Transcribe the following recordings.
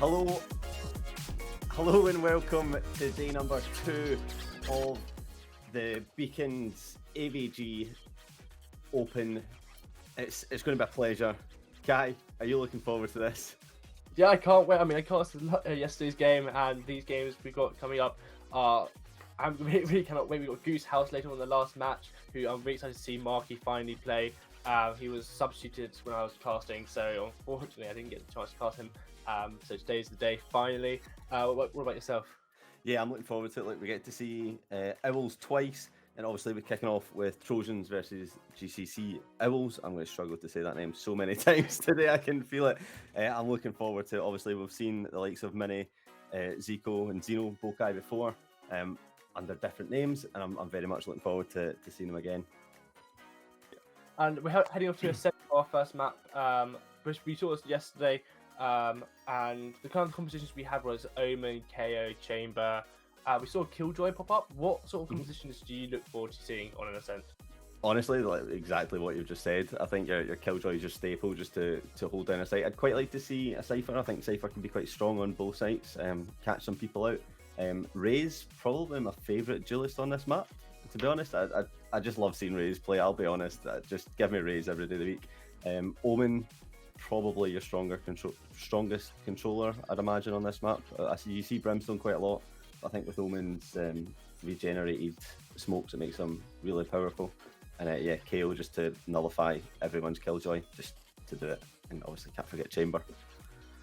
Hello, hello, and welcome to day number 2 of the Beacons AVG Open. It's going to be a pleasure. Kai, are you looking forward to this? Yeah, I can't wait. I mean, I cast yesterday's game, and these games we've got coming up are. I'm really cannot wait. We got Goose House later on in the last match, who I'm really excited to see Marky finally play. He was substituted when I was casting, so unfortunately I didn't get the chance to cast him. So today's the day finally. What about yourself? Yeah, I'm looking forward to it. Like, we get to see Owls twice, and obviously we're kicking off with Trojans versus GCS Owls. I'm going to struggle to say that name so many times today, I can feel it. I'm looking forward to it. Obviously, we've seen the likes of Mini, Zico, and Zeno Bokai before under different names, and I'm very much looking forward to seeing them again. And we're heading off to a set of our first map, which we saw this yesterday. And the kind of competitions we had was Omen, KO, Chamber. We saw Killjoy pop up. What sort of competitions do you look forward to seeing on an Ascent? Honestly, like exactly what you've just said. I think your Killjoy is your staple just to hold down a site. I'd quite like to see a Cypher. I think Cypher can be quite strong on both sites, catch some people out. Ray's probably my favourite duelist on this map. To be honest, I just love seeing Rays play. I'll be honest. Just give me Rays every day of the week. Omen, probably your strongest controller, I'd imagine, on this map. You see Brimstone quite a lot. I think with Omen's regenerated smokes, it makes them really powerful. And yeah, KO just to nullify everyone's Killjoy, just to do it. And obviously can't forget Chamber.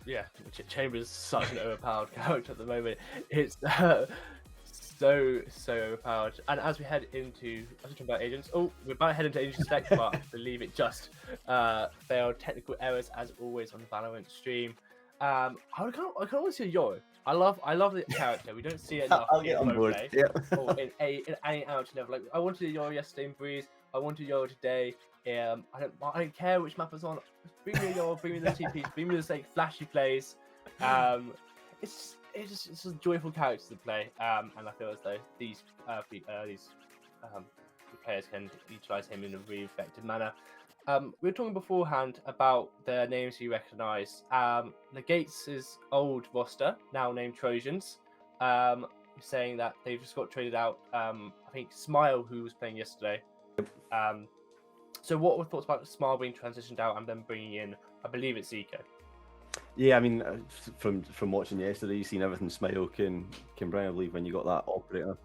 Yeah, Chamber is such an overpowered character at the moment. It's so overpowered. And as we head into, I was talking about agents. Oh, we're about to head into Agent Select, but I believe it just failed. Technical errors as always on the Valorant stream. I kind of want to see a Yoro. I love the character. We don't see it enough. I'll get on board. Play, yeah. or in any amateur level. Like I wanted a Yoro yesterday in Breeze. I wanted a Yoro today. I don't care which map it's on. Bring me a Yoro. Bring me the TPs. Bring me the like flashy plays. It's a joyful character to play, and I feel as though these players can utilize him in a really effective manner. We were talking beforehand about the names you recognise. The Gates' old roster, now named Trojans, saying that they've just got traded out. I think Smile, who was playing yesterday. So what were thoughts about Smile being transitioned out and then bringing in, I believe it's Zico? Yeah, I mean, from watching yesterday, you've seen everything Smile can bring. I believe when you got that operator.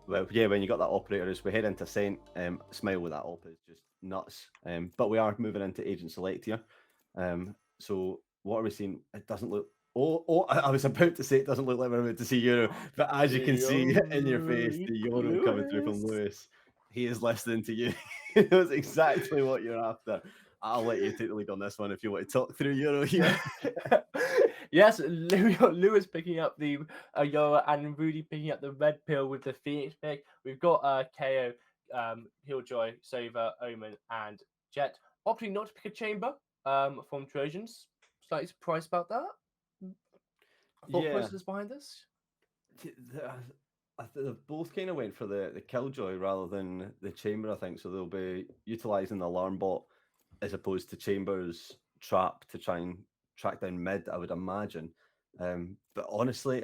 Well, yeah, when you got that operator, as we head into Ascent, Smile with that op is just nuts. But we are moving into Agent Select here. So what are we seeing? It doesn't look. Oh! I was about to say it doesn't look like we're about to see Euro, but as you can see in your face, the Euro coming through from Lewis. He is listening to you. He knows exactly what you're after. I'll let you take the lead on this one if you want to talk through Euro here. Yes, we've got Lewis picking up the Yoa and Rudy picking up the red pill with the Phoenix pick. We've got KO, Killjoy, Sova, Omen, and Jet opting not to pick a Chamber from Trojans. Slightly surprised about that. Thought process behind this? They both kind of went for the Killjoy rather than the Chamber, I think. So they'll be utilising the alarm bot as opposed to Chamber's trap to try and track down mid, I would imagine. But honestly,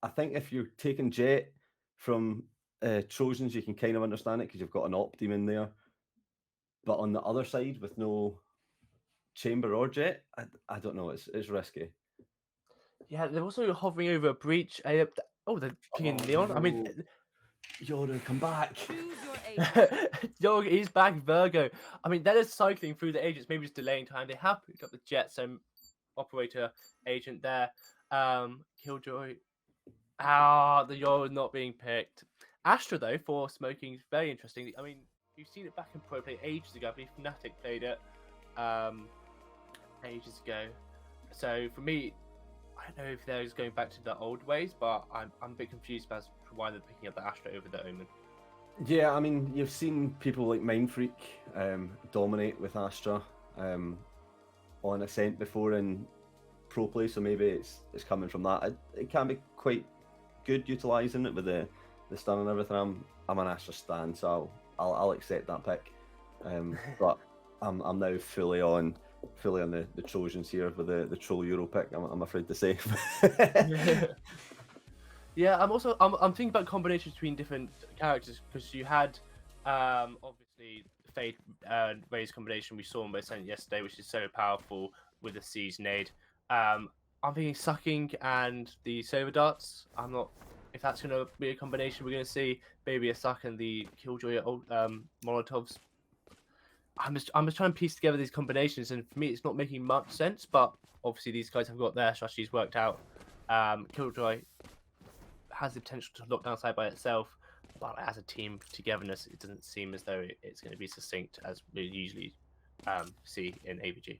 I think if you're taking Jet from Trojans, you can kind of understand it because you've got an Optim in there. But on the other side, with no Chamber or Jet, I don't know. It's risky. Yeah, they're also hovering over a breach. They're picking Leon. I mean, Yoda, come back. Yo, he's back, Virgo. I mean, that is cycling through the agents, maybe just delaying time. They have picked up the Jet, so operator agent there. Killjoy. The Yoda is not being picked. Astra, though, for smoking is very interesting. I mean, you've seen it back in Pro Play ages ago. I believe Fnatic played it ages ago. So for me, I don't know if they're just going back to the old ways, but I'm a bit confused as to why they're picking up the Astra over the Omen. Yeah, I mean, you've seen people like Mindfreak dominate with Astra on Ascent before in Pro Play, so maybe it's coming from that. It can be quite good utilising it with the stun and everything. I'm an Astra stan, so I'll accept that pick. But I'm now fully on fully on the Trojans here with the troll Euro pick, I'm afraid to say. Yeah, I'm thinking about combinations between different characters, because you had obviously Fade Ray's combination we saw in Ascent yesterday, which is so powerful with the Siege Nade. I'm thinking Sucking and the Silver Darts. I'm not if that's gonna be a combination we're gonna see. Maybe a Suck and the Killjoy Molotovs. I'm just trying to piece together these combinations, and for me, it's not making much sense. But obviously, these guys have got their strategies worked out. Killjoy has the potential to lock down side by itself, but as a team togetherness, it doesn't seem as though it's going to be succinct as we usually see in AVG.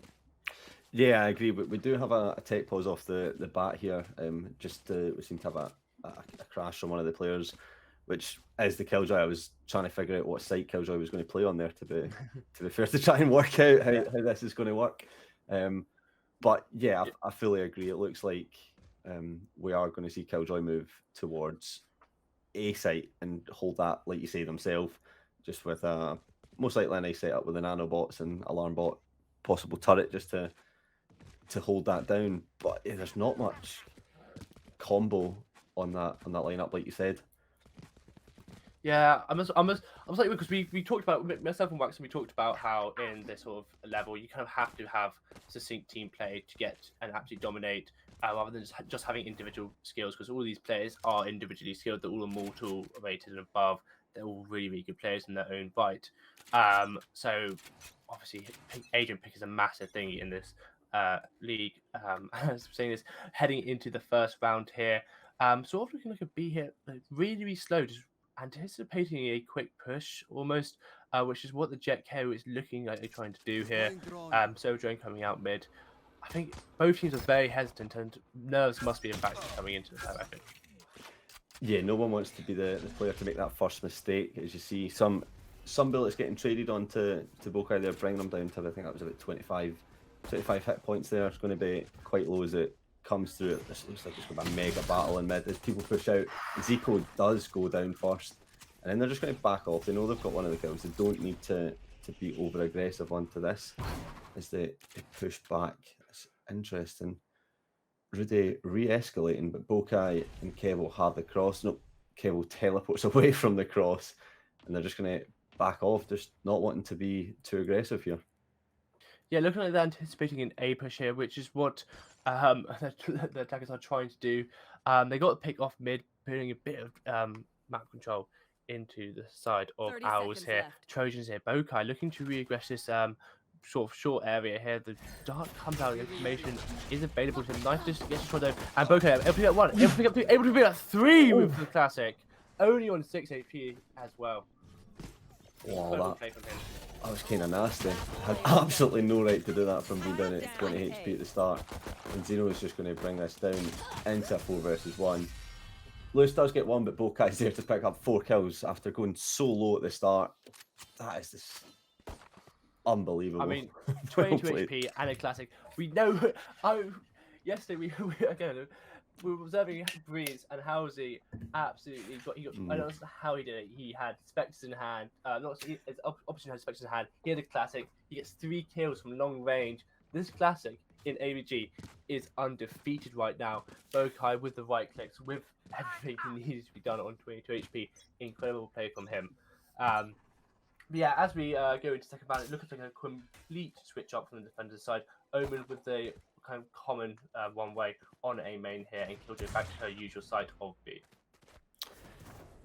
Yeah, I agree. But we do have a tech pause off the bat here. We seem to have a crash from one of the players, which is the Killjoy. I was trying to figure out what site Killjoy was going to play on there to be fair, to try and work out how this is going to work. But yeah, I fully agree. It looks like we are going to see Killjoy move towards a site and hold that, like you say, themselves, just with most likely a nice setup with the nanobots and alarm bot, possible turret just to hold that down. But yeah, there's not much combo on that lineup, like you said. Yeah, I was like, because we talked about, myself and Wax, and we talked about how in this sort of level you kind of have to have succinct team play to get and absolutely dominate, rather than just having individual skills, because all these players are individually skilled. They're all immortal rated and above. They're all really, really good players in their own right. So obviously agent pick is a massive thing in this league. As I'm saying this, heading into the first round here, sort of looking like a B here, like really, really slow, just anticipating a quick push almost, which is what the Jet KO is looking like they're trying to do here. So drone coming out mid. I think both teams are very hesitant, and nerves must be a factor coming into this, I think. Yeah, no one wants to be the player to make that first mistake. As you see, some bullets getting traded onto Bokai there, bringing them down to, I think that was about 25 hit points there. It's going to be quite low as it comes through. This looks like it's going to be a mega battle in mid as people push out. Zico does go down first, and then they're just going to back off. They know they've got one of the kills. They don't need to be over aggressive onto this as they push back. It's interesting. Rudy re-escalating, but Bokai and Kevo have the cross. No, Kevo teleports away from the cross, and they're just going to back off, just not wanting to be too aggressive here. Yeah, looking like they're anticipating an A push here, which is what the attackers are trying to do. They got the pick off mid, putting a bit of map control into the side of Owls here. Left. Trojans here. Bokai looking to re-aggress this sort of short area here. The dart comes out, information is available to him. Nice just gets shot down. And Bokai able to be at 1, able to be at 3 with the classic. Only on 6 HP as well. Wow, that was kind of nasty. Had absolutely no right to do that from being down at 20 HP at the start. And Zeno is just going to bring this down into a 4 versus 1. Lewis does get 1, but Bokai's there to pick up 4 kills after going so low at the start. That is just unbelievable. I mean, 22 HP and a classic. We know. Yesterday we were observing Breeze and Halsey absolutely got. I don't know how he did it. He had Spectres in hand. Opportunity had Spectres in hand. He had a classic. He gets 3 kills from long range. This classic in AVG is undefeated right now. Bokai with the right clicks, with everything he needed to be done on 22 HP. Incredible play from him. Yeah, as we go into second round, it looks like a complete switch up from the defender's side. Omen with the kind of common one way on A main here, and Killjoy back to her usual site of B.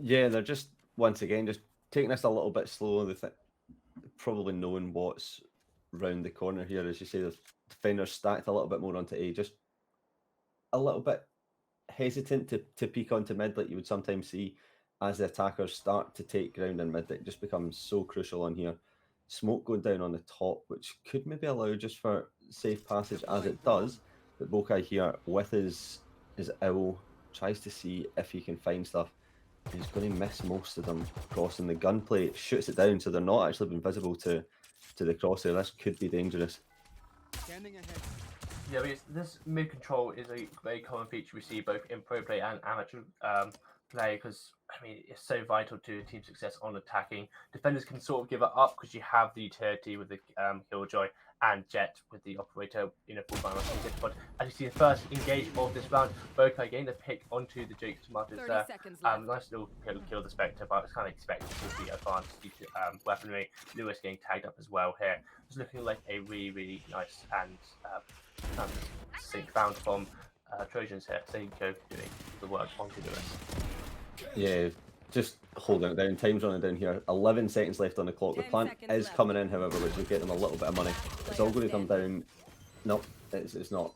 Yeah, they're just once again just taking this a little bit slow. They're probably knowing what's round the corner here. As you say, the defenders stacked a little bit more onto A, just a little bit hesitant to peek onto mid like you would sometimes see as the attackers start to take ground in mid. It just becomes so crucial on here. Smoke going down on the top, which could maybe allow just for safe passage as it does. But Bokai here with his owl tries to see if he can find stuff. He's going to miss most of them crossing. The gunplay shoots it down, so they're not actually being visible to the crosshair. This could be dangerous. Yeah, this mid control is a very common feature we see both in pro play and amateur play because I mean it's so vital to team success on attacking. Defenders can sort of give it up because you have the utility with the Killjoy and Jet with the operator in a full final. But as you see, the first engage of this round, Bokai getting the pick onto the Jake Tomatoes there. Nice little kill the Spectre, but it's kind of expected to be advanced due to weaponry. Lewis getting tagged up as well here. It's looking like a really nice and sync found from Trojans here. Senko doing the work onto Lewis. Yeah, just holding it down. Time's running down here. 11 seconds left on the clock. The plant is coming in, however, which will get them a little bit of money. It's all going to come down. No, it's not.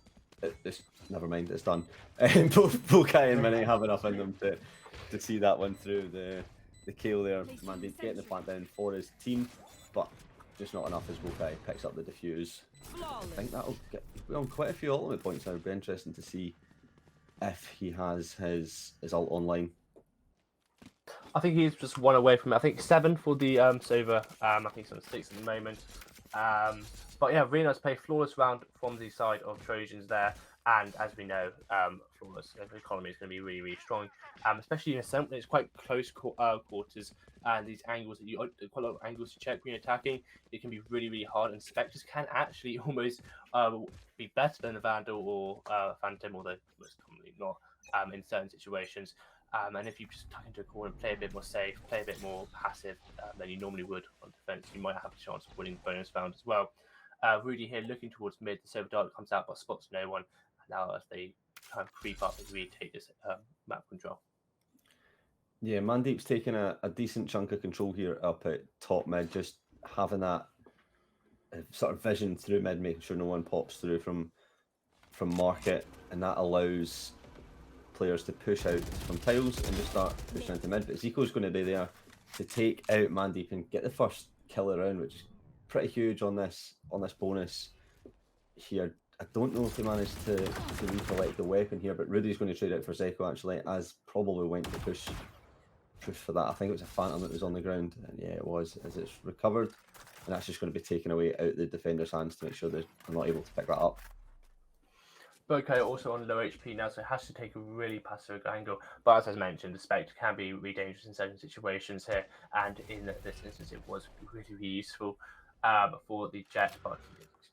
It's never mind. It's done. Bokai and Minnie have enough in them to see that one through. The kill there, Mandy getting the plant down for his team, but just not enough as Bokai picks up the defuse. I think that'll get on quite a few ultimate points now. It'll be interesting to see if he has his ult online. I think he's just one away from it. I think 7 for the Sova. I think he's on 6 at the moment. But yeah, really nice play. Flawless round from the side of Trojans there. And as we know, flawless economy is going to be really strong, especially in a sense when it's quite close quarters. And these angles that quite a lot of angles to check when you're attacking, it can be really hard. And Spectres can actually almost be better than a Vandal or Phantom, although most commonly not in certain situations. And if you just tuck into a corner and play a bit more safe, play a bit more passive than you normally would on defense, you might have a chance of winning bonus round as well. Rudy here looking towards mid. The Silver Dart comes out but spots no one. Now as they kind of creep up and really take this map control. Yeah, Mandeep's taking a decent chunk of control here up at top mid, just having that sort of vision through mid, making sure no one pops through from market, and that allows players to push out from tiles and just start pushing into mid. But Zico's going to be there to take out Mandeep and get the first kill around, which is pretty huge on this bonus here. I don't know if he managed to recollect the weapon here, but Rudy's going to trade out for Zeko actually, as probably went to push for that. I think it was a Phantom that was on the ground, and yeah, it was, as it's recovered, and that's just going to be taken away out the defender's hands to make sure they're not able to pick that up. Bokai also on low HP now, so it has to take a really passive angle. But as I mentioned, the Spectre can be really dangerous in certain situations here, and in this instance, it was really useful for the Jet, but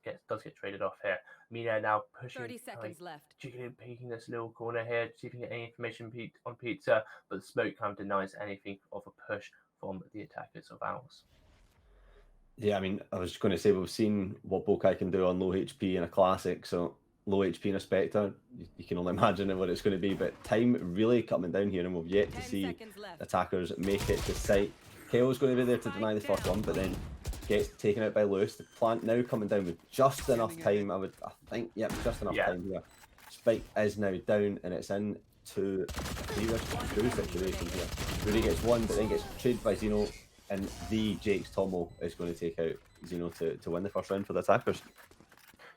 it does get traded off here. Mina now pushing, 30 seconds left. Peeking this little corner here, see if you can get any information on Pizza, but the smoke kind of denies anything of a push from the attackers of Owls. Yeah, I mean, I was going to say we've seen what Bokai can do on low HP in a classic, so low HP in a Spectre, you can only imagine what it's going to be, but time really coming down here, and we've yet to see attackers make it to site. KO's going to be there to deny the first one, but then gets taken out by Lewis. The plant now coming down with just enough time, I think, yep, just enough time here. Spike is now down, and it's into a true situation here. Rudy gets one, but then gets traded by Zeno, and the Jake's Tomo is going to take out Zeno to win the first round for the attackers.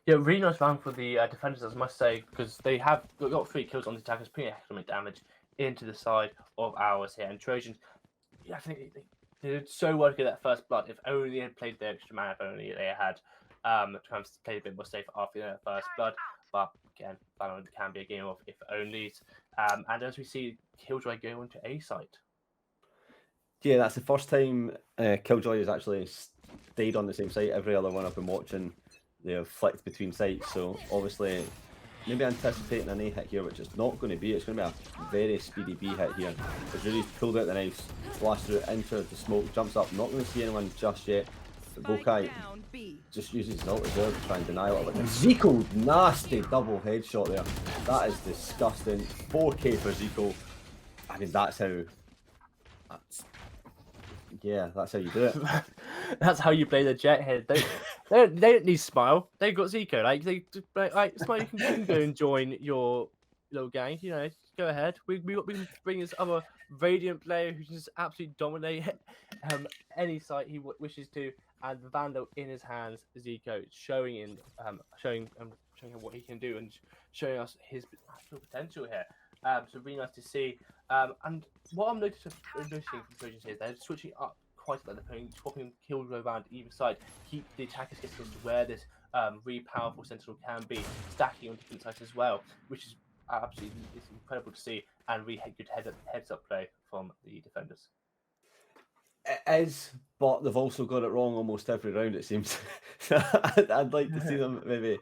Yeah, really nice round for the defenders, I must say, because they have got 3 kills on the attackers, putting economic damage into the side of Owls here. And Trojans, yeah, I think they did so well to get that first blood. If only they had played the extra mana, if only they had kind of played a bit more safe after their first blood. But again, Valorant can be a game of if onlys. And as we see, Killjoy go into A site. Yeah, that's the first time Killjoy has actually stayed on the same site. Every other one I've been watching, they have flicked between sites, so obviously maybe anticipating an A hit here, which it's not going to be. It's going to be a very speedy B hit here. As Rudy's pulled out the knives, flashed through into the smoke, jumps up, not going to see anyone just yet. But Bokai just uses his ult as well to try and deny a little bit. Zico, nasty double headshot there. That is disgusting. 4K for Zico. I mean, that's how you do it. That's how you play the Jet here. They don't need Smile. They've got Zico. Smile, you can go and join your little gang. You know, go ahead. We can bring this other Radiant player who can just absolutely dominate any site he wishes to. And the Vandal in his hands, Zico showing him what he can do and showing us his potential here. So really nice to see. And what I'm noticing from Trojans here is they're switching up quite a lot. They're swapping Killjoy around either side, keep the attackers getting to where this really powerful Sentinel can be, stacking on different sides as well, which is absolutely, it's incredible to see, and really good heads up play from the defenders. It is, but they've also got it wrong almost every round, it seems. I'd like to see them maybe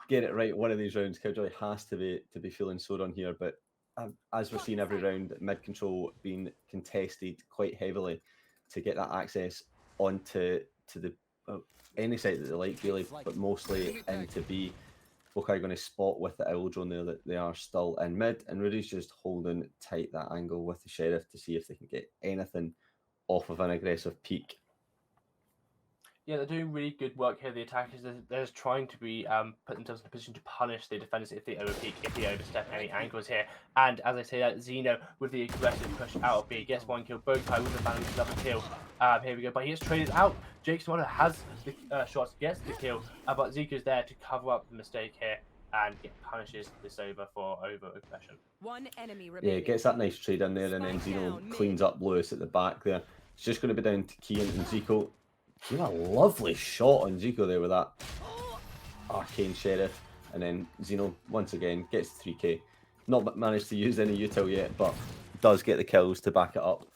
get it right one of these rounds. Killjoy has to be feeling sore on here, but as we're seeing every round, mid control being contested quite heavily to get that access onto the any site that they like, really, but mostly into B. Bokai going to spot with the owl drone there that they are still in mid, and Rudy's just holding tight that angle with the Sheriff to see if they can get anything off of an aggressive peak. Yeah, they're doing really good work here. The attackers, they're just trying to be put themselves in a position to punish the defenders if they overpeak, if they overstep any angles here. And as I say that, Xeno with the aggressive push out of B gets one kill. Bokai with the balance double kill. Here we go, but he gets traded out. Jake Smarter has the shots, gets the kill, but Ziko's there to cover up the mistake here and punishes this over for over-aggression. One enemy remaining. Yeah, gets that nice trade in there, and then Xeno cleans up Lewis at the back there. It's just going to be down to Kian and Zico. Kian, a lovely shot on Zico there with that arcane Sheriff, and then Xeno once again gets 3k. Not managed to use any util yet, but does get the kills to back it up.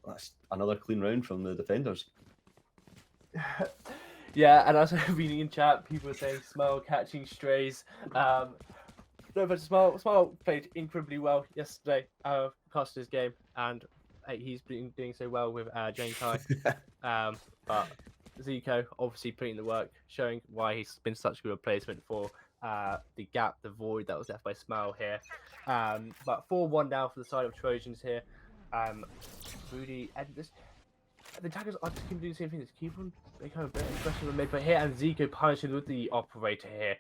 That's another clean round from the defenders. Yeah, and also reading in chat, people are saying Smile catching strays. No, but Smile played incredibly well yesterday across his game, and he's been doing so well with Jane Kai. But Zico obviously putting in the work, showing why he's been such a good replacement for the gap, the void that was left by Smile here. But 4-1 now for the side of Trojans here. Rudy and the attackers are just keep doing the same thing. Just keep on becoming a bit aggressive and mid, but here and Zico punishing with the operator here.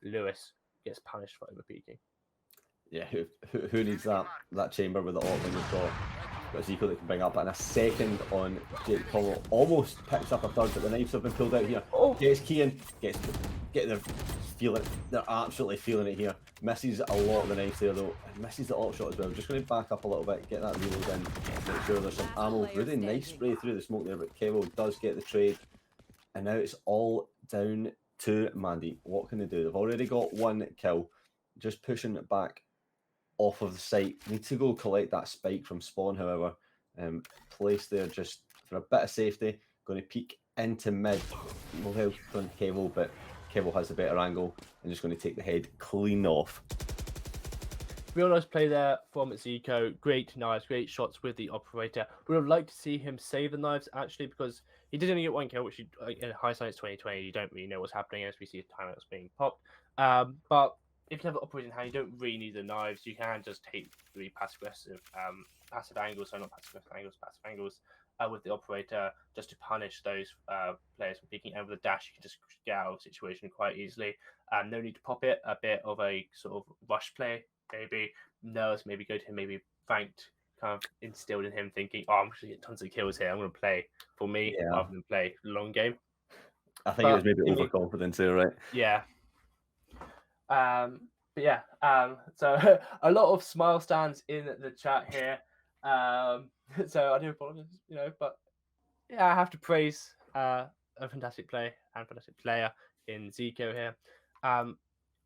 Lewis gets punished for overpeaking. Yeah, who needs that chamber with the AWP when you've got Zico that can bring up, and a second on Jake Connell. Almost picks up a third, but the knives have been pulled out here. Gets Kian, they're absolutely feeling it here. Misses a lot of the knives there though, and misses the AWP shot as well. Just going to back up a little bit, get that reload in, make sure there's some ammo. Really nice spray through the smoke there, but Kevo does get the trade. And now it's all down to Mandy. What can they do? They've already got one kill. Just pushing it back off of the site. Need to go collect that spike from spawn, however. Placed there just for a bit of safety. Going to peek into mid. No help from Kevo, but Kevo has a better angle and just going to take the head clean off. Real nice play there from Zico. Great knives, great shots with the operator. We would like to see him save the knives actually, because he did only get one kill, which in high science 2020 you don't really know what's happening as we see timeouts being popped. But if you have the operator in hand, you don't really need the knives. You can just take the passive angles, so not passive angles, passive angles with the operator just to punish those players from peeking. And with the dash, you can just get out of the situation quite easily. No need to pop it. A bit of a sort of rush play, maybe. Nerves, maybe go to him, maybe ranked, kind of instilled in him thinking, oh, I'm going to get tons of kills here. I'm going to play for me rather than play long game. I think it was maybe overconfidence there, right? Yeah. But yeah, so a lot of smile stands in the chat here. So I do apologize, but yeah, I have to praise a fantastic play and fantastic player in Zico here.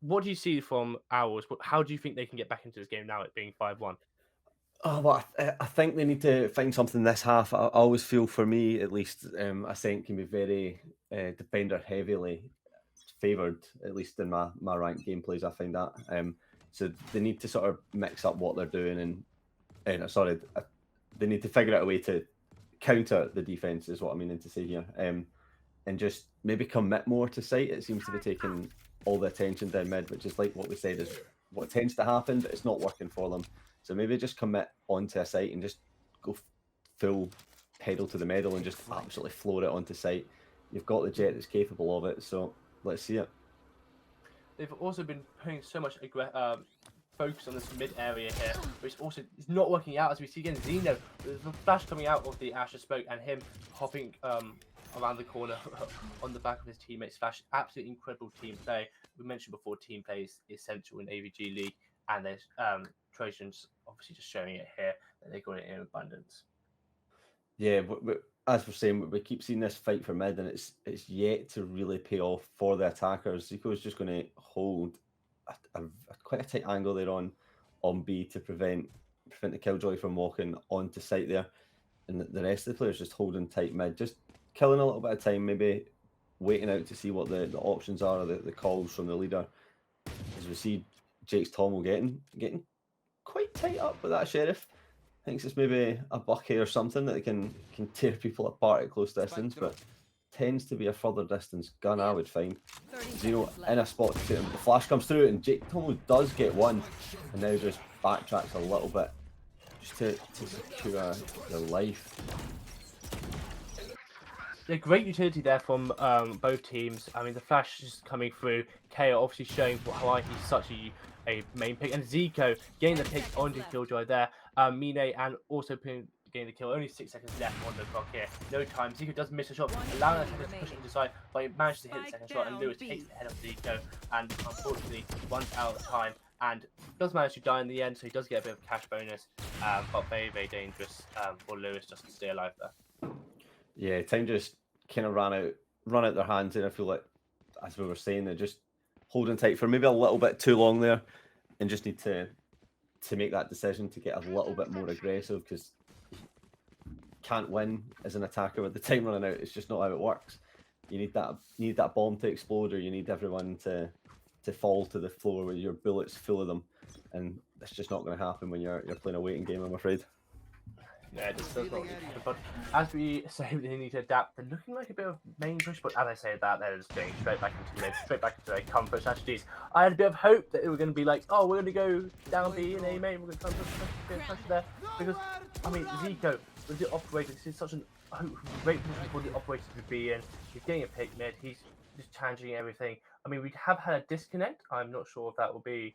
What do you see from Owls? How do you think they can get back into this game now, it being 5-1? Oh, well, I think they need to find something this half. I always feel, for me at least, Ascent can be very defender heavily favoured, at least in my ranked gameplays. I find that. So they need to sort of mix up what they're doing, and they need to figure out a way to counter the defense, is what I'm meaning to say here, and just maybe commit more to site. It seems to be taking all the attention down mid, which is like what we said is what tends to happen, but it's not working for them. So maybe just commit onto a site and just go full pedal to the metal and just absolutely floor it onto site. You've got the jet that's capable of it, so let's see it. They've also been putting so much focus on this mid area here, which also is not working out, as we see again Xeno. There's a flash coming out of the Asher smoke and him hopping around the corner on the back of his teammates. Flash, absolutely incredible team play. We mentioned before, team play is essential in AVG League, and there's Trojans obviously just showing it here that they got it in abundance. Yeah, as we're saying, we keep seeing this fight for mid, and it's yet to really pay off for the attackers. Zico's just going to hold quite a tight angle there on B to prevent the Killjoy from walking onto site there, and the rest of the players just holding tight mid, just killing a little bit of time, maybe waiting out to see what the options are, or the calls from the leader. As we see Jake's Tomo getting quite tight up with that Sheriff. Thinks it's maybe a bucket or something that can tear people apart at close distance, but tends to be a further distance gun, I would find. Zeno in a spot to shoot him. The flash comes through, and Jake Tomo does get one, and now just backtracks a little bit just to secure their life. A great utility there from both teams. I mean, the flash is coming through. KO obviously showing why he's such a main pick, and Zico getting the pick onto Killjoy there. Mine and also getting the kill. Only 6 seconds left on the clock here. No time. Zico does miss a shot, allowing us to push him to the side, but he managed to hit the second shot, and Lewis takes the head of Zico, and unfortunately runs out of time, and does manage to die in the end, so he does get a bit of cash bonus, but very, very dangerous for Lewis just to stay alive there. Yeah, time just kind of run out their hands, and I feel like, as we were saying, they're just holding tight for maybe a little bit too long there, and just need to make that decision to get a little bit more aggressive, because can't win as an attacker with the time running out. It's just not how it works. You need that bomb to explode, or you need everyone to fall to the floor with your bullets full of them, and that's just not going to happen when you're playing a waiting game, I'm afraid. Yeah, it just does not. But as we say, they need to adapt. They're looking like a bit of main push, but as I say that, they're just going straight back into mid, straight back into their comfort strategies. I had a bit of hope that it were going to be like, oh, we're going to go down B and A main, we're going to come push there, because I mean, Zico with the operator, this is such a great position for the operator to be in. He's getting a pick mid. He's just changing everything. I mean, we have had a disconnect. I'm not sure if that will be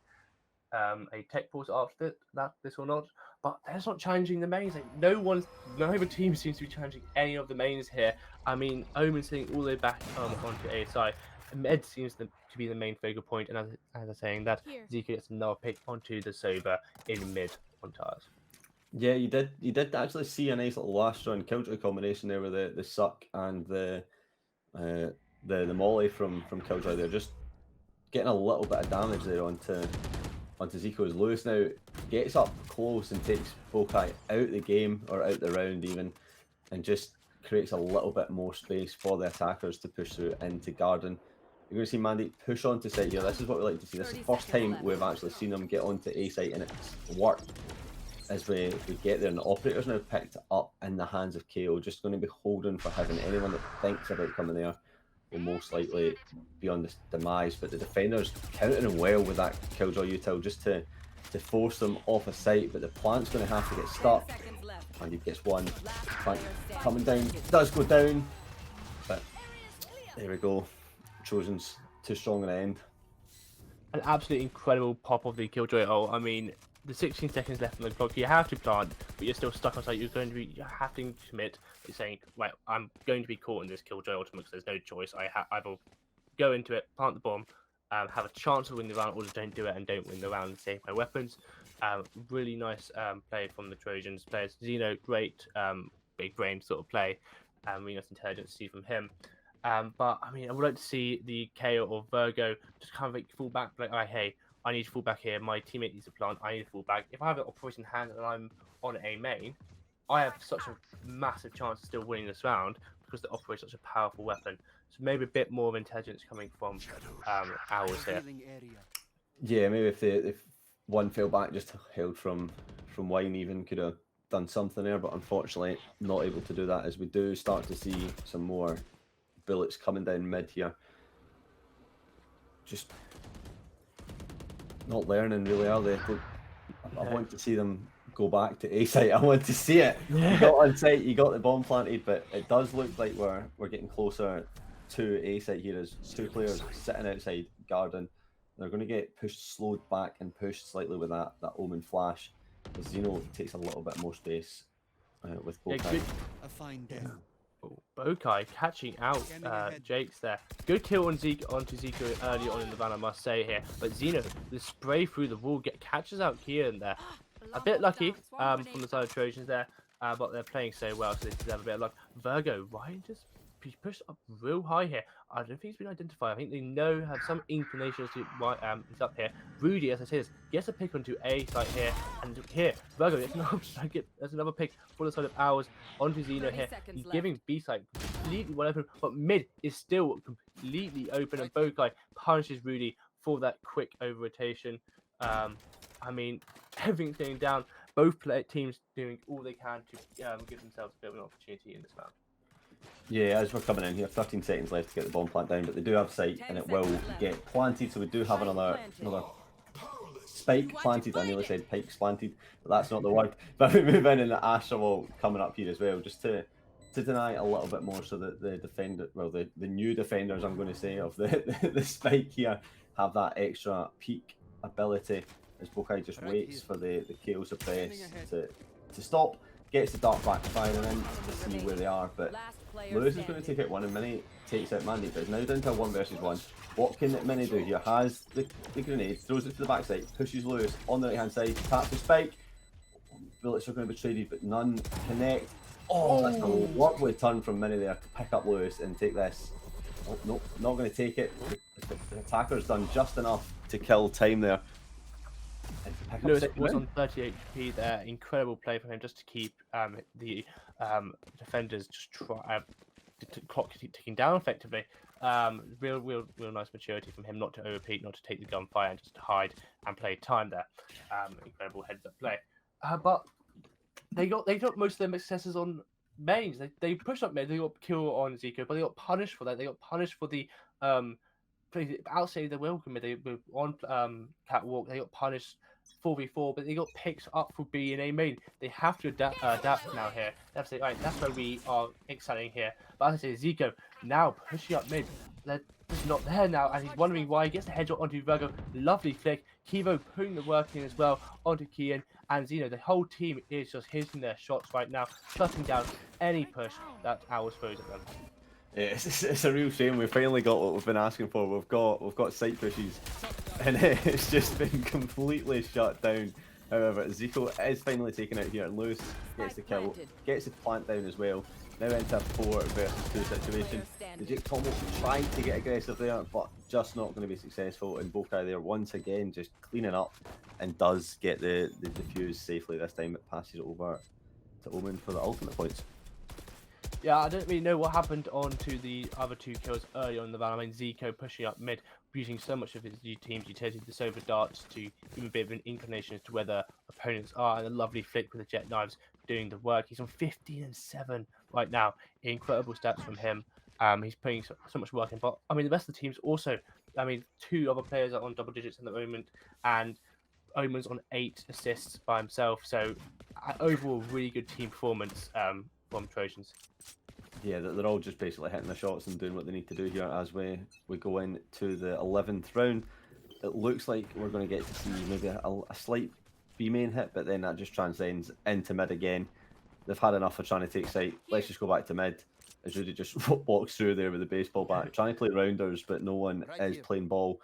a tech pause after this or not, but that's not changing the mains. Like, neither team seems to be changing any of the mains here. I mean, Omen sitting all the way back onto ASI. Med seems to be the main focal point, and as I'm saying that, Zico gets another pick onto the Sober in mid on tires. Yeah, you did actually see a nice little last round Killjoy combination there with the suck and the molly from Killjoy. They're just getting a little bit of damage there onto Zico's. Lewis now gets up close and takes Bokai out the game, or out the round even, and just creates a little bit more space for the attackers to push through into Garden. You're going to see Mandy push onto site here. This is what we like to see. This is the first time we've actually seen them get onto A site, and it's worked. As we get there, and the operator's now picked up in the hands of KO, just going to be holding for heaven. Anyone that thinks about coming there will most likely be on this demise, but the defenders countering well with that Killjoy util just to force them off a site, but the plant's going to have to get stuck, and he gets one. Plant coming down, does go down, but there we go. Trojans too strong in the end. An absolutely incredible pop of the Killjoy ult. I mean, the 16 seconds left on the clock, you have to plant, but you're still stuck on site. You're having to commit. You're saying, right, I'm going to be caught in this Killjoy ultimate because there's no choice. I either go into it, plant the bomb, have a chance of winning the round, or just don't do it and don't win the round and save my weapons. Really nice play from the Trojans players. Zeno, great big brain sort of play. Really nice intelligence to see from him. But I mean, I would like to see the KO or Virgo just kind of like fall back, like, oh, hey, I need to fall back here. My teammate needs to plant. I need to fall back. If I have an operation hand and I'm on a main, I have such a massive chance of still winning this round because the operator is such a powerful weapon. So maybe a bit more of intelligence coming from Owls here. Yeah, maybe if one fell back, just held from Wine, even could have done something there, but unfortunately not able to do that, as we do start to see some more bullets coming down mid here. Just not learning really, are they? I want to see them go back to A site. I want to see it. You got on site, you got the bomb planted, but it does look like we're getting closer to A site here, as two players sitting outside Garden. They're going to get slowed back and pushed slightly with that Omen flash, as Zeno takes a little bit more space with Bokai. A fine death. Bokai catching out Jake's there. Good kill on onto Zico early on in the round, I must say here. But Zeno, the spray through the wall, catches out Kian there. A bit lucky from the side of Trojans there, but they're playing so well, so they deserve a bit of luck. Virgo, Ryan just pushed up real high here. I don't think he's been identified. I think they have some inclination as to why he's up here. Rudy, as I said, gets a pick onto A site here, and here, Virgo, there's another pick for the side of Owls onto Xeno here. He's giving B site completely wide open, but mid is still completely open, and Bokai punishes Rudy for that quick over rotation. I mean, everything's going down. Both teams doing all they can to give themselves a bit of an opportunity in this round. Yeah, as we're coming in here, 13 seconds left to get the bomb plant down, but they do have sight and it will get planted, so we do have another spike planted. I nearly said pikes planted, but that's not the word. But we move in and the Astra wall coming up here as well, just to deny a little bit more so that the defender, well, the new defenders, I'm going to say, of the spike here have that extra peak ability as Bokai just waits for the KO suppress to stop. Gets the dart back firing in to see where they are, but Lewis is going to take out one and Mini takes out Mandy, but it's now down to a 1 versus 1. What can Mini do here? Has the grenade, throws it to the backside, pushes Lewis on the right hand side, taps the spike. Bullets are going to be traded, but none connect. Oh, that's a lovely turn from Mini there to pick up Lewis and take this. Oh, nope, not going to take it. The attacker's done just enough to kill time there. Lewis was on 38 HP there. Incredible play from him just to keep the defenders just clock ticking down effectively. Real nice maturity from him not to overpeak, not to take the gunfire, and just to hide and play time there. Incredible heads up play. But they got most of their successes on mains. They pushed up mid. They got kill on Zico, but they got punished for that. They got punished for the outside the welcome. They were on catwalk. They got punished 4v4, but they got picked up for B and A main. They have to adapt now here. They have to say, right, that's where we are excelling here. But as I say, Zico now pushing up mid. They're just not there now, and he's wondering why. He gets the headshot onto Virgo. Lovely flick. Kivo putting the work in as well onto Kian and Xeno. The whole team is just hitting their shots right now, shutting down any push that Owls throws at them. Yeah, it's a real shame. We've finally got what we've been asking for. We've got sight pushes, and it's just been completely shut down. However, Zico is finally taken out here, and Lewis gets the kill, gets the plant down as well. Now into a 4 versus 2 situation. The Jake almost tried to get aggressive there, but just not going to be successful. And Bokai there once again just cleaning up, and does get the defuse safely this time. It passes it over to Omen for the ultimate points. Yeah, I don't really know what happened on to the other 2 kills early on in the battle. I mean, Zico pushing up mid, using so much of his team's utility, the Sova darts, to give him a bit of an inclination as to where the opponents are, and a lovely flick with the jet knives doing the work. He's on 15 and 7 right now. Incredible stats from him. He's putting so much work in. But I mean, the rest of the teams also. I mean, 2 other players are on double digits at the moment, and Omen's on 8 assists by himself. So overall, really good team performance from Trojans. Yeah, they're all just basically hitting the shots and doing what they need to do here as we go into the 11th round. It looks like we're going to get to see maybe a slight B main hit, but then that just transcends into mid again. They've had enough of trying to take sight. Let's just go back to mid. As Rudy just walks through there with the baseball bat, trying to play rounders, but no one is playing ball.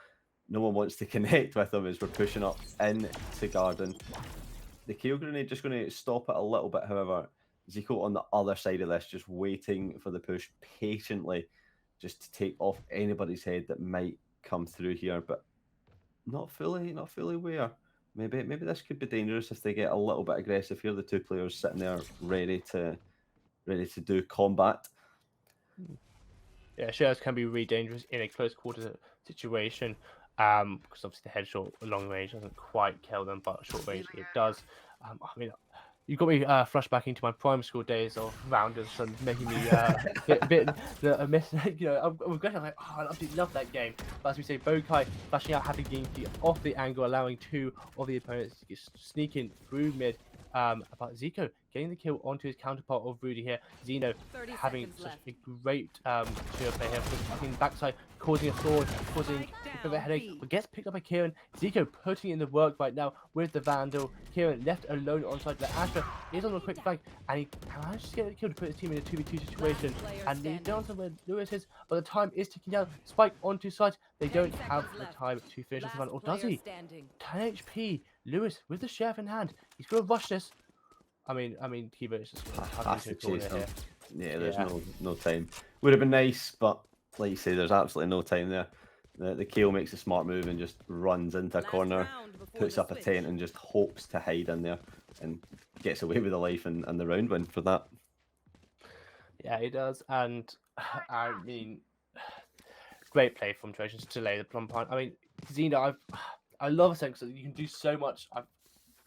No one wants to connect with them as we're pushing up into Garden. The KO grenade just going to stop it a little bit, however. Zico on the other side of this, just waiting for the push patiently, just to take off anybody's head that might come through here, but not fully aware. Maybe this could be dangerous if they get a little bit aggressive here. The 2 players sitting there ready to do combat. Yeah, shares can be really dangerous in a close quarter situation, because obviously the headshot long range doesn't quite kill them, but short range it does. I mean, you got me flushed back into my primary school days of rounders and making me a bit miss. You know, I'm like, oh, I absolutely love that game. But as we say, Bokai flashing out, having Ginky off the angle, allowing 2 of the opponents to sneak in through mid. About Zico getting the kill onto his counterpart of Rudy here. Xeno having such a great trio play here, fucking backside, causing a sword, causing a bit of a headache, but gets picked up by Kieran. Zico putting in the work right now with the Vandal. Kieran left alone on side. The Astra is on a quick flank, and he manages to get the kill to put his team in a 2v2 situation. And they don't know where Lewis is, but the time is ticking down. Spike onto site. They don't have the time to finish this round, or does he? 10 HP. Lewis with the sheriff in hand. He's going to rush this. I mean, Kiba is just has to chase him. Yeah, there's no time. Would have been nice, but like you say, there's absolutely no time there. The Kale makes a smart move and just runs into a corner, puts up a tent and just hopes to hide in there and gets away with the life and the round win for that. Yeah, he does. And I mean, great play from Trojans to lay the plumb point. I mean, Xena, I love a sense that you can do so much.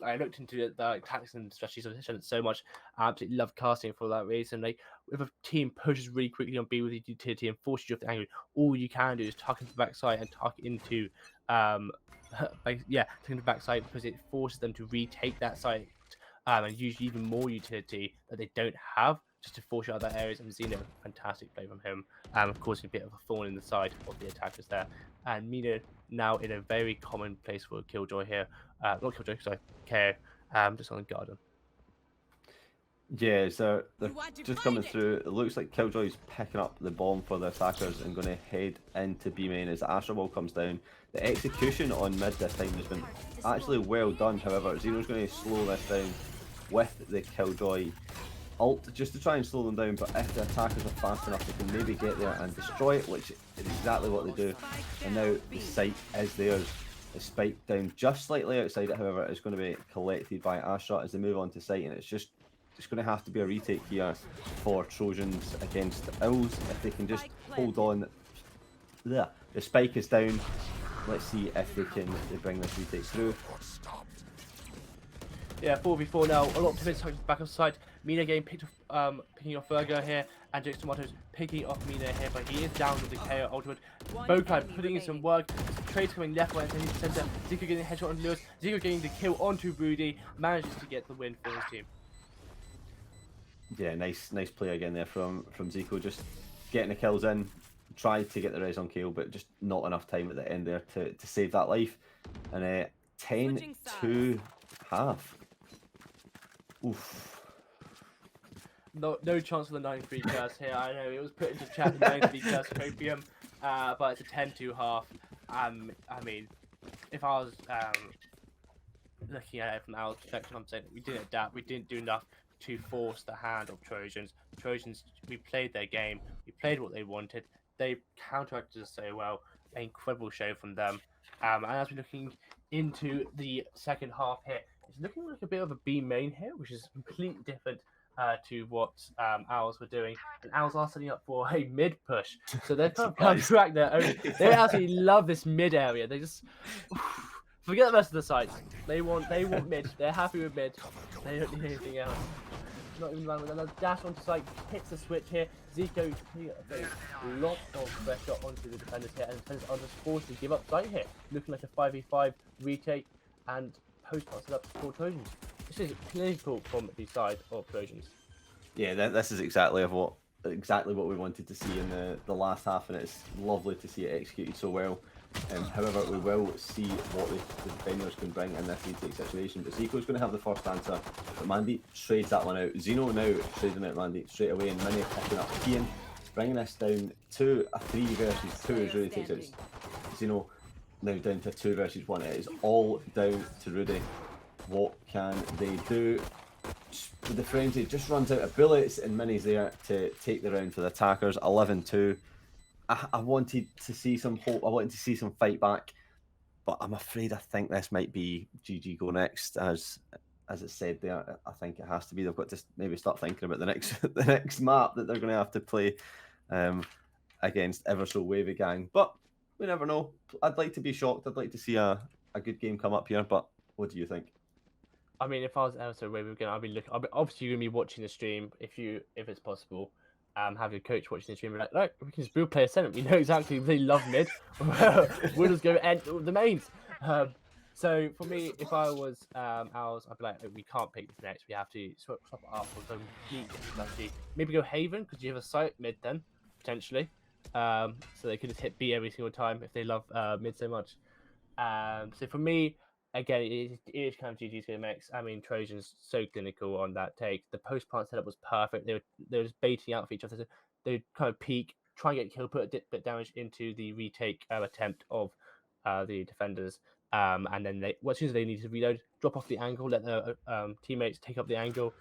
I looked into the tactics and strategies of this so much. I absolutely love casting it for that reason. Like, if a team pushes really quickly on B with the utility and forces you off the angle, all you can do is tuck into the backside and tuck into tuck into the backside, because it forces them to retake that site and use even more utility that they don't have, just to force you out of that areas. And Xeno, fantastic play from him, causing a bit of a thorn in the side of the attackers there. And Mina now in a very common place for Killjoy here. Not Killjoy, sorry, KO, just on the garden. Yeah, so they're just coming through. It looks like Killjoy's picking up the bomb for the attackers and going to head into B main as the Astra Wall comes down. The execution on mid this time has been actually well done. However, Xeno's going to slow this down with the Killjoy ult just to try and slow them down. But if the attackers are fast enough, they can maybe get there and destroy it, which is exactly what they do. And now the site is theirs. The spike down just slightly outside it, however, is going to be collected by Astra as they move on to site, and it's going to have to be a retake here for Trojans against the Owls. If they can just hold on. The spike is down. Let's see if they bring this retake through. Yeah, 4v4 now. A lot of Timid's back on side. Mina getting picking off Virgo here, and Jake's Tomatoes picking off Mina here, but he is down with the KO ultimate. Bokai putting in some work. Trades coming left, right, and center. Zico getting a headshot on Lewis. Zico getting the kill onto Rudy. Manages to get the win for his team. Yeah, nice play again there from Zico, just getting the kills in. Tried to get the res on Kale, but just not enough time at the end there to save that life. And 10-2 half. Oof. No chance for the 9-3 curse here. I know it was put into chat, the 9-3 curse copium, but it's a 10-2 half. I mean, if I was looking at it from our perspective, I'm saying we didn't adapt, we didn't do enough to force the hand of Trojans. Trojans, we played their game, we played what they wanted, they counteracted us so well. An incredible show from them. And as we're looking into the second half here, it's looking like a bit of a B main here, which is completely different to what Owls were doing. And Owls are setting up for a mid push, so they're kind of counteract their own. They absolutely love this mid area. They just forget the rest of the sites. They want mid. They're happy with mid. They don't need anything else. Not even run with another dash onto site, hits the switch here. Zico putting a lot of pressure onto the defenders here, and the defenders are just forced to give up site here. Looking like a 5v5 retake, and post set up for Trojans. This is clinical from the side of Trojans. Yeah, this is exactly what we wanted to see in the last half, and it's lovely to see it executed so well. However, we will see what the defenders can bring in this retake situation. But Zico's going to have the first answer, but Mandy trades that one out. Xeno now trading out Mandy straight away, and Mini picking up Kian, bringing this down to a 3 versus 2 as Rudy takes out Xeno. Now down to 2 versus 1. It is all down to Rudy. What can they do? With the frenzy, just runs out of bullets, and Mini's there to take the round for the attackers. 11-2. I wanted to see some hope. I wanted to see some fight back, but I'm afraid I think this might be GG go next, as it said there. I think it has to be. They've got to maybe start thinking about the next map that they're going to have to play against ever so wavy gang. But we never know. I'd like to be shocked. I'd like to see a good game come up here. But what do you think? I mean, if I was ever so wavy again, I'd be obviously going to be watching the stream if it's possible. Have your coach watching the stream and be like, look, we can just build player center. We know exactly they love mid. We'll just go end the mains. So for me, if I was Owls, I'd be like, we can't pick this next. We have to swap it up for some complete different strategy. Maybe go Haven, because you have a site mid then, potentially. So they could just hit B every single time if they love mid so much. So for me, again, it is kind of GG's going to mix. I mean, Trojans so clinical on that take. The post plant setup was perfect. They were just baiting out for each other. They would kind of peek, try and get kill, put a bit damage into the retake attempt of the defenders. And then as soon as they need to reload, drop off the angle, let their teammates take up the angle,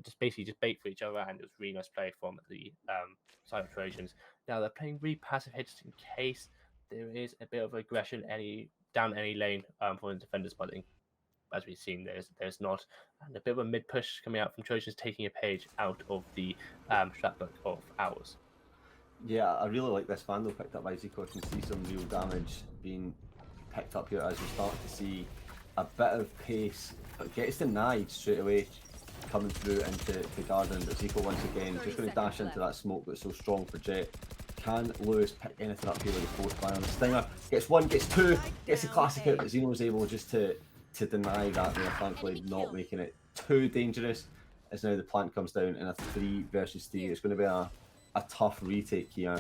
just basically just bait for each other. And it was really nice play from the side of Trojans. Now they're playing really passive here just in case there is a bit of aggression down any lane for the defenders, but as we've seen, there's not, and a bit of a mid push coming out from Trojans, taking a page out of the strat book of Owls. Yeah, I really like this Vandal picked up by Zico. I can see some real damage being picked up here as we start to see a bit of pace, but gets denied straight away coming through into Garden. But Zico once again just going to dash into that smoke that's so strong for Jet. Can Lewis pick anything up here with the force fire on the Stinger? Gets one, gets two, gets the classic out, but Zeno's able just to deny that there, thankfully not making it too dangerous. As now the plant comes down in a 3 versus 3. It's going to be a tough retake here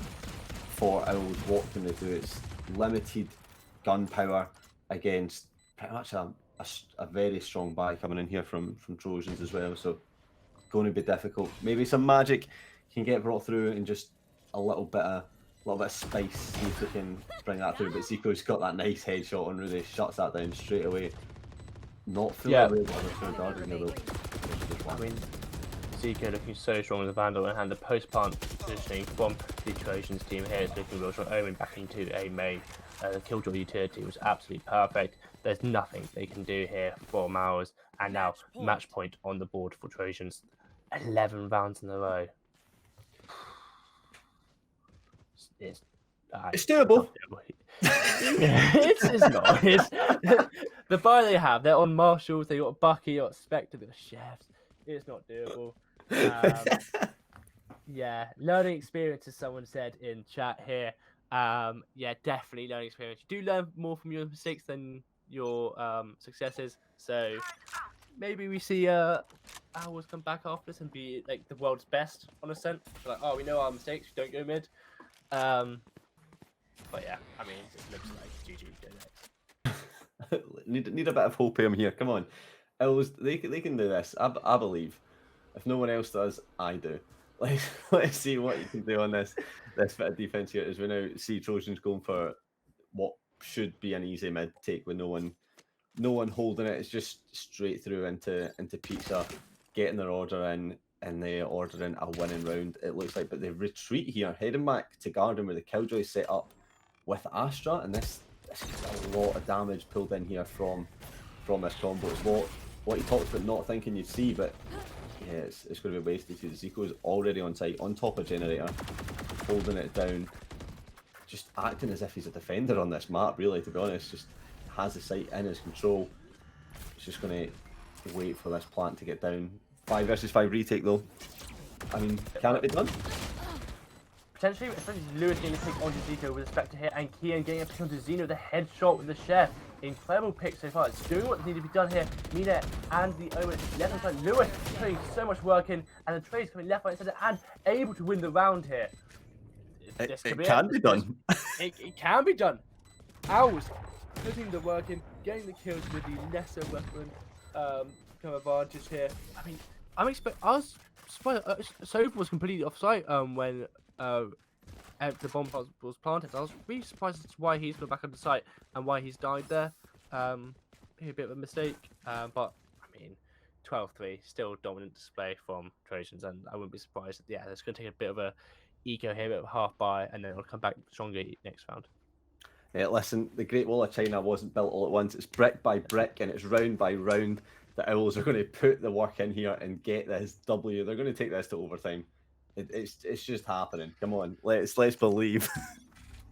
for Owls. What can they do? It's limited gunpowder against pretty much a very strong buy coming in here from Trojans as well. So going to be difficult. Maybe some magic can get brought through and just a little bit of spice, see if they can bring that through. But Zico's got that nice headshot on Rudy, shuts that down straight away. Not fully aware what the Guardian here though. I mean, Zico looking so strong with the Vandal and the post plant positioning from the Trojans team here is looking real strong. Omen back into a main. The Killjoy utility was absolutely perfect. There's nothing they can do here for Owls, and now match point on the board for Trojans. 11 rounds in a row. It's doable. It's not. It's the buy they have. They're on Marshalls. They got Bucky, got Spectre, they got Chefs. It's not doable. Yeah, learning experience, as someone said in chat here. Yeah, definitely learning experience. You do learn more from your mistakes than your successes. So maybe we see Owls come back after this and be like the world's best on a sense. Like, oh, we know our mistakes. We don't go mid. But yeah, I mean, it looks like GG go next. need a bit of hope here. Come on, Owls, they can do this. I believe. If no one else does, I do. Let's see what you can do on this bit of defense here as we now see Trojans going for what should be an easy mid take with no one holding it. It's just straight through into pizza, getting their order in, and they ordering a winning round, it looks like. But they retreat here, heading back to Garden where the Killjoy set up with Astra, and this is a lot of damage pulled in here from this combo. It's what he talks about not thinking you'd see, but yeah, it's going to be wasted. Zico's already on site, on top of Generator, holding it down, just acting as if he's a defender on this map, really, to be honest. Just has the site in his control. It's just going to wait for this plant to get down. 5 versus 5 retake, though. I mean, can it be done? Potentially, especially Lewis getting a pick onto Zico with a Spectre here, and Kian getting a pick onto Zeno with a headshot with the Chef. Incredible pick so far. It's doing what needs to be done here. Mina and the Omen left hand side. Lewis putting so much work in, and the trades coming left, right, center, and able to win the round here. It can be done. It can be done. Owls putting the work in, getting the kills with the lesser weapon kind of advantage here. I mean, I was surprised. Sofa was completely offside when the bomb was planted. I was really surprised as to why he's gone back on the site and why he's died there. Maybe a bit of a mistake, but I mean, 12-3, still dominant display from Trojans, and I wouldn't be surprised. Yeah, it's going to take a bit of a eco here, a bit of a half buy, and then it'll come back stronger next round. Yeah, listen, the Great Wall of China wasn't built all at once. It's brick by brick, and it's round by round. The Owls are going to put the work in here and get this W. They're going to take this to overtime. It's just happening. Come on, let's believe.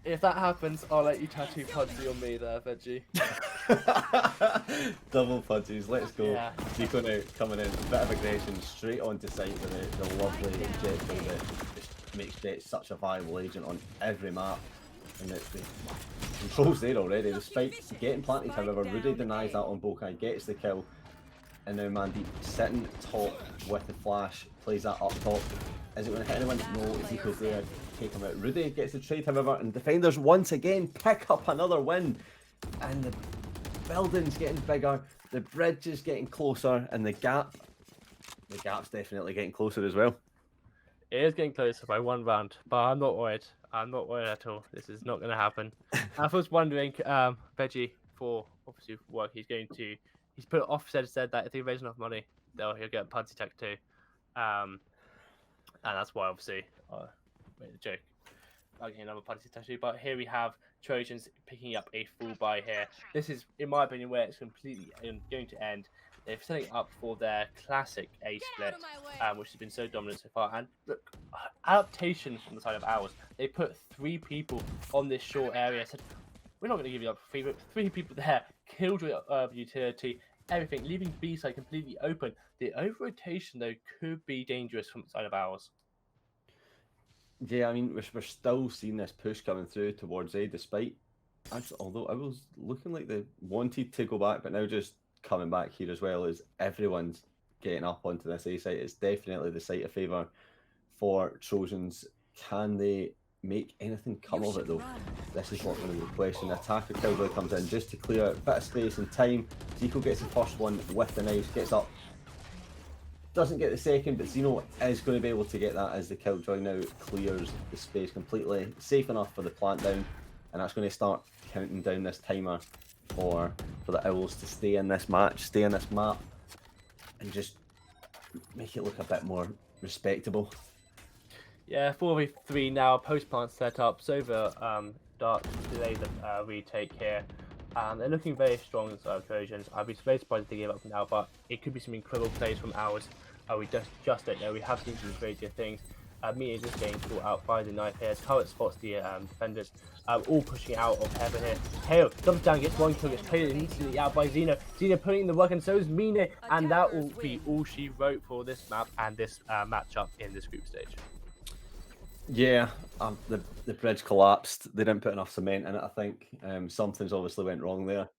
If that happens, I'll let you tattoo Pudsey on me there, Veggie. Double Pudsies, let's go. Yeah. Zico now coming in, a bit of aggression straight onto site with the lovely jet build that just makes Jet such a viable agent on every map. And the controls there already. The spike getting planted, however, Rudy denies that on Bokai, gets the kill. And now Mandeep sitting top with the flash, plays that up top. Is it going to hit anyone? No, Zico's there, take him out. Rudy gets the trade, however, and defenders once again pick up another win. And the building's getting bigger, the bridge is getting closer, and the gap's definitely getting closer as well. It is getting closer by one round, but I'm not worried. I'm not worried at all. This is not going to happen. I was wondering, Veggie, for obviously work, he's put offset said that if he raises enough money, he'll get Pudsey Tech too. And that's why obviously I made a joke. getting another party actually, but here we have Trojans picking up a full buy here. This is, in my opinion, where it's completely going to end. They're setting up for their classic A split, which has been so dominant so far. And look, adaptation from the side of Owls. They put 3 people on this short area. Said, we're not going to give you up for free, but 3 people there. Killjoy utility, everything, leaving B side completely open. The over-rotation, though, could be dangerous from the side of Owls. Yeah, I mean, we're still seeing this push coming through towards A, despite, actually, although I was looking like they wanted to go back, but now just coming back here as well, as everyone's getting up onto this A site. It's definitely the site of favour for Trojans. Can they make anything come of it, though? This is what's going to be the question. The attacker Killjoy comes in just to clear a bit of space and time. Zico gets the first one with the knife, gets up. Doesn't get the second, but Zeno is going to be able to get that as the Killjoy now clears the space completely. Safe enough for the plant down, and that's going to start counting down this timer for the Owls to stay in this match, stay in this map, and just make it look a bit more respectable. Yeah, 4v3 now, post-plant setups over Dark to delay the retake here. They're looking very strong inside Trojans. I'd be very surprised if they gave up now, but it could be some incredible plays from Owls. We just don't know. We have seen some crazier things. Meteor just getting caught out by the knife here. Turret spots the defenders, all pushing out of heaven here. Hale jumps down, gets 1 kill, gets traded instantly out by Zeno. Zeno putting in the work, and so is Mine, and that will be all she wrote for this map and this matchup in this group stage. Yeah, the bridge collapsed. They didn't put enough cement in it, I think. Something's obviously went wrong there.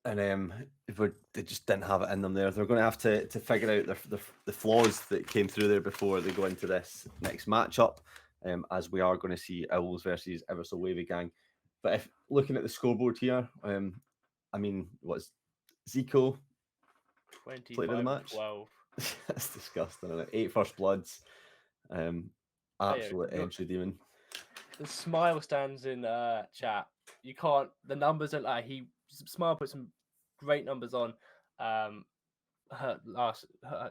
And they just didn't have it in them there. They're going to have to figure out the flaws that came through there before they go into this next matchup, as we are going to see Owls versus Ever So Wavy Gang. But if looking at the scoreboard here, I mean, what's Zico 25 played in the match? 12. That's disgusting, isn't it? 8 first bloods. Absolute entry demon. The Smile stands in chat. You can't. The numbers are like Smile put some great numbers on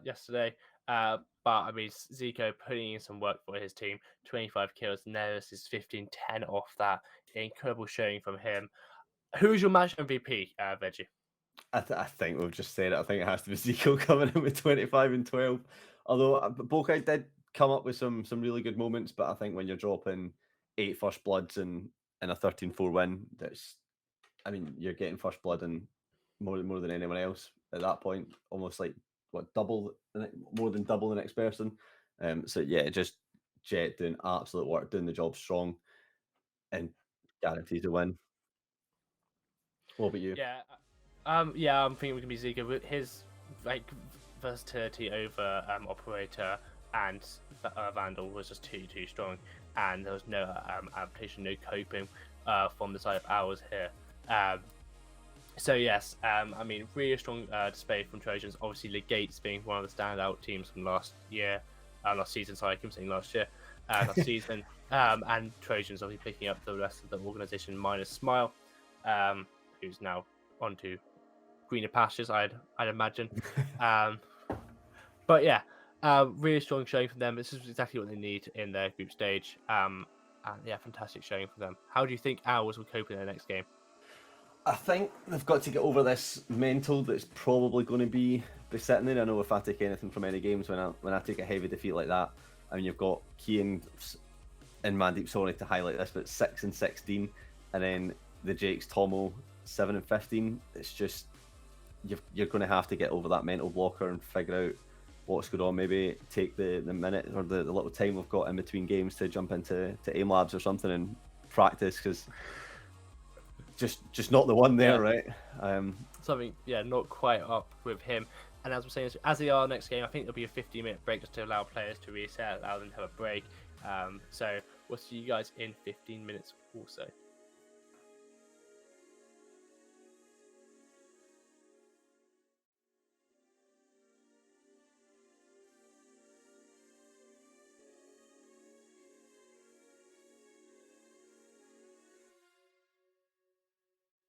yesterday. But I mean, Zico putting in some work for his team. 25 kills. Neris is 15-10 off that. Incredible showing from him. Who's your match MVP, Veggie? I think we've just said it. I think it has to be Zico coming in with 25 and 12. Although Bokai did come up with some really good moments, but I think when you're dropping 8 first bloods and a 13-4 win, I mean, you're getting first blood and more than anyone else at that point. Almost like more than double the next person. So yeah, just Jet doing absolute work, doing the job strong, and guarantees a win. What about you? Yeah, I'm thinking we can be Zico with his versatility over Operator and Vandal was just too strong, and there was no adaptation, no coping from the side of Owls here. So yes, I mean, really strong display from Trojans. Obviously, Legates being one of the standout teams from last season. Sorry, I keep saying last year, last season. And Trojans obviously picking up the rest of the organization minus Smile, who's now onto greener pastures, I'd imagine. But yeah, really strong showing from them. This is exactly what they need in their group stage. And yeah, fantastic showing from them. How do you think Owls will cope in their next game? I think they've got to get over this mental that's probably going to be besetting there. I know if I take anything from any games, when I take a heavy defeat like that, I mean, you've got Kean and Mandeep, sorry to highlight this, but 6 and 16, and then the Jakes, Tomo, 7 and 15. It's just, you're going to have to get over that mental blocker and figure out what's going on. Maybe take the minute or the little time we've got in between games to jump into AIM Labs or something and practice, because just not the one there, right? Something, not quite up with him. And as we're saying, as they are next game, I think there'll be a 15-minute break just to allow players to reset, allow them to have a break. So we'll see you guys in 15 minutes also.